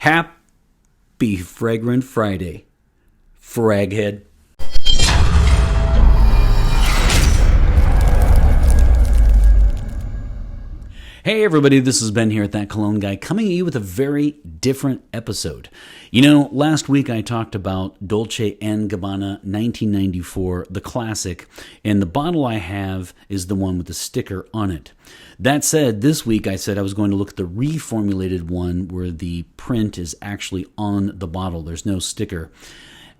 Happy Fragrant Friday, Fraghead. Hey everybody, this is Ben here at That Cologne Guy, coming at you with a very different episode. You know, last week I talked about Dolce & Gabbana 1994, the classic, and the bottle I have is the one with the sticker on it. That said, this week I said I was going to look at the reformulated one where the print is actually on the bottle. There's no sticker.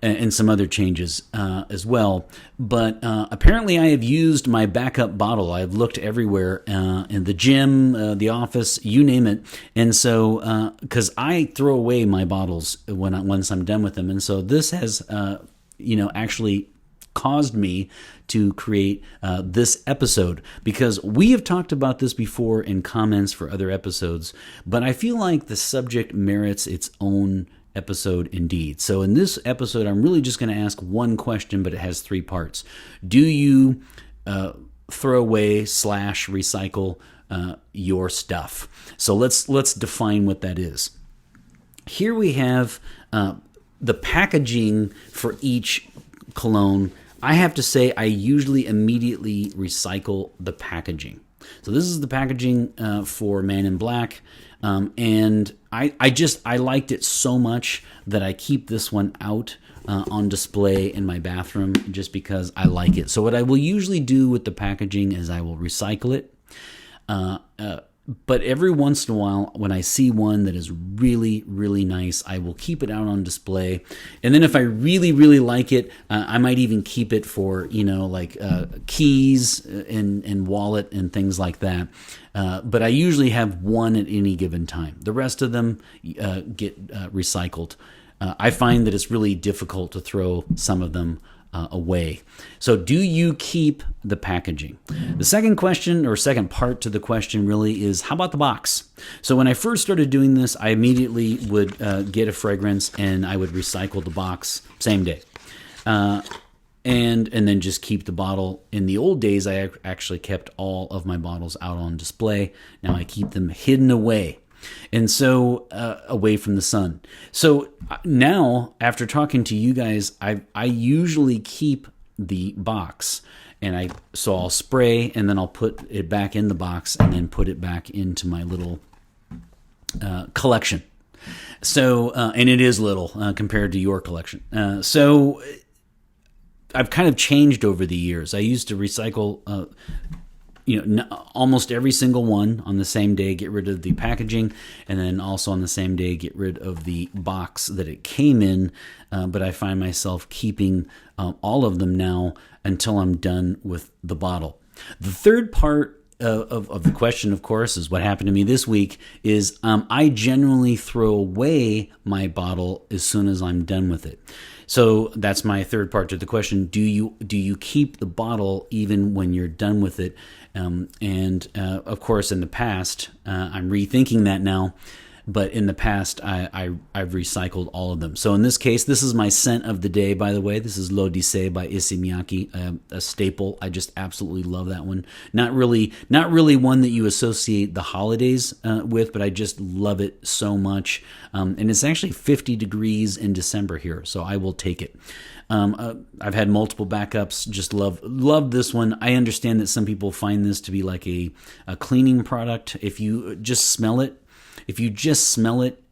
And some other changes as well. But apparently I have used my backup bottle. I've looked everywhere, in the gym, the office, you name it. And so, because I throw away my bottles once I'm done with them. And so this has, actually caused me to create this episode, because we have talked about this before in comments for other episodes, but I feel like the subject merits its own episode indeed. So in this episode, I'm really just going to ask one question, but it has three parts. Do you throw away / recycle your stuff? So let's define what that is. Here we have the packaging for each cologne. I have to say I usually immediately recycle the packaging. So this is the packaging for Man in Black. And I liked it so much that I keep this one out on display in my bathroom just because I like it. So what I will usually do with the packaging is I will recycle it. But every once in a while, when I see one that is really, really nice, I will keep it out on display. And then if I really, really like it, I might even keep it for, keys and wallet and things like that. But I usually have one at any given time. The rest of them get recycled. I find that it's really difficult to throw some of them away. So do you keep the packaging? The second question, or second part to the question really, is how about the box? So when I first started doing this, I immediately would get a fragrance and I would recycle the box same day. And then just keep the bottle. In the old days, I actually kept all of my bottles out on display. Now I keep them hidden away. And so away from the sun. So now, after talking to you guys, I usually keep the box, and I'll spray, and then I'll put it back in the box, and then put it back into my little collection. So, and it is little compared to your collection. So I've kind of changed over the years. I used to recycle almost every single one on the same day, get rid of the packaging, and then also on the same day get rid of the box that it came in. But I find myself keeping all of them now until I'm done with the bottle. The third part of the question, of course, is what happened to me this week, is I generally throw away my bottle as soon as I'm done with it. So that's my third part to the question. Do you keep the bottle even when you're done with it? Of course, in the past, I'm rethinking that now, but in the past, I've recycled all of them. So in this case, this is my scent of the day, by the way. This is L'Odyssée by Issey Miyake, a staple. I just absolutely love that one. Not really one that you associate the holidays with, but I just love it so much. And it's actually 50 degrees in December here, so I will take it. I've had multiple backups. Just love this one. I understand that some people find this to be like a cleaning product. If you just smell it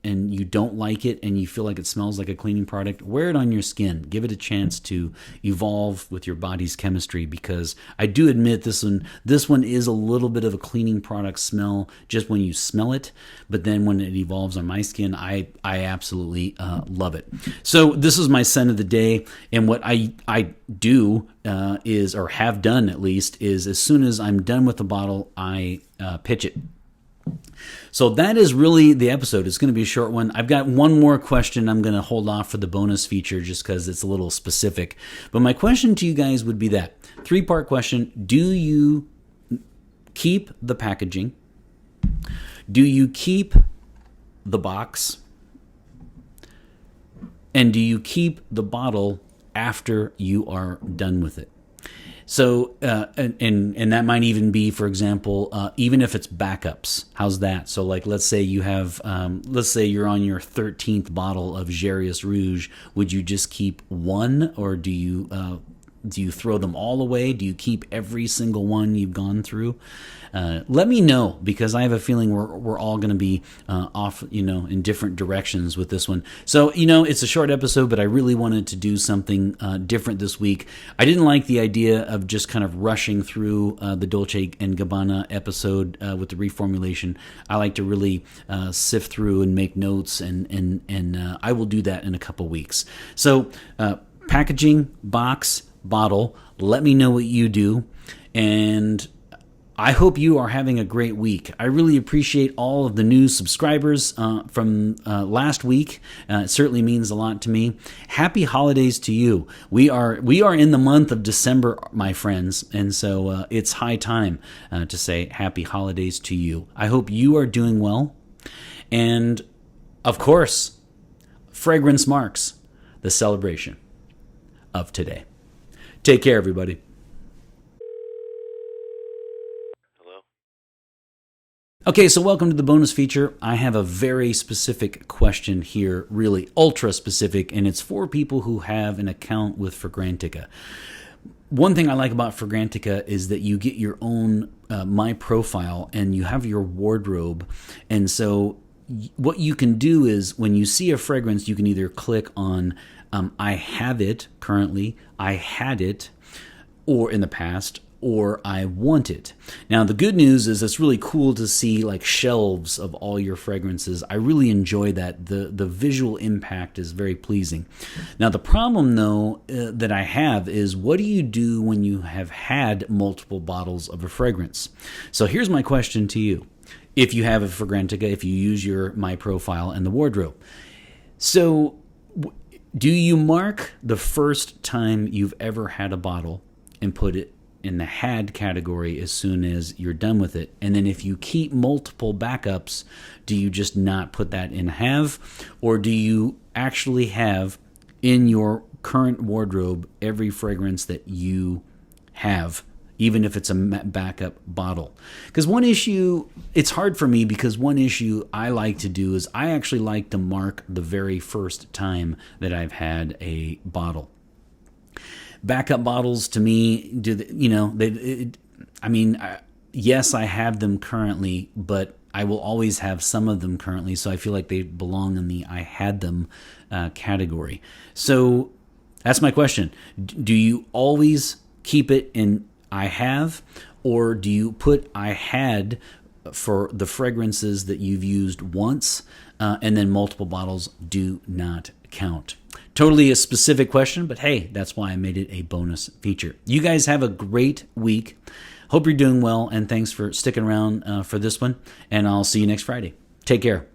and you don't like it and you feel like it smells like a cleaning product, wear it on your skin. Give it a chance to evolve with your body's chemistry, because I do admit this one is a little bit of a cleaning product smell just when you smell it, but then when it evolves on my skin, I absolutely love it. So this is my scent of the day, and what I do is, or have done at least, is as soon as I'm done with the bottle, I pitch it. So that is really the episode. It's going to be a short one. I've got one more question I'm going to hold off for the bonus feature just because it's a little specific. But my question to you guys would be that three-part question. Do you keep the packaging? Do you keep the box? And do you keep the bottle after you are done with it? So, and that might even be, for example, even if it's backups. How's that? So, like, let's say you have, let's say you're on your 13th bottle of Gerius Rouge. Would you just keep one, or do you throw them all away? Do you keep every single one you've gone through? Let me know, because I have a feeling we're all going to be off, in different directions with this one. So, it's a short episode, but I really wanted to do something different this week. I didn't like the idea of just kind of rushing through the Dolce & Gabbana episode with the reformulation. I like to really sift through and make notes, and I will do that in a couple weeks. So, packaging, box, bottle, let me know what you do, and I hope you are having a great week. I really appreciate all of the new subscribers from last week. It certainly means a lot to me. Happy holidays to you. We are in the month of December, my friends, and so it's high time to say happy holidays to you. I hope you are doing well, and of course, fragrance marks the celebration of today. Take care, everybody. Okay, so welcome to the bonus feature. I have a very specific question here, really ultra specific, and it's for people who have an account with Fragrantica. One thing I like about Fragrantica is that you get your own My Profile, and you have your wardrobe. And so what you can do is, when you see a fragrance, you can either click on I have it currently, I had it, or in the past, or I want it. Now, the good news is it's really cool to see like shelves of all your fragrances. I really enjoy that. The visual impact is very pleasing. Now, the problem, though, that I have is, what do you do when you have had multiple bottles of a fragrance? So here's my question to you. If you have a Fragrantica, if you use your My Profile and the wardrobe. So do you mark the first time you've ever had a bottle and put it in the had category as soon as you're done with it? And then if you keep multiple backups, do you just not put that in have? Or do you actually have in your current wardrobe every fragrance that you have, even if it's a backup bottle? Because one issue, it's hard for me, because one issue I like to do is I actually like to mark the very first time that I've had a bottle. Backup bottles, to me, yes, I have them currently, but I will always have some of them currently, so I feel like they belong in the I had them category. So that's my question. Do you always keep it in I have, or do you put I had for the fragrances that you've used once, and then multiple bottles do not count? Totally a specific question, but hey, that's why I made it a bonus feature. You guys have a great week. Hope you're doing well, and thanks for sticking around for this one, and I'll see you next Friday. Take care.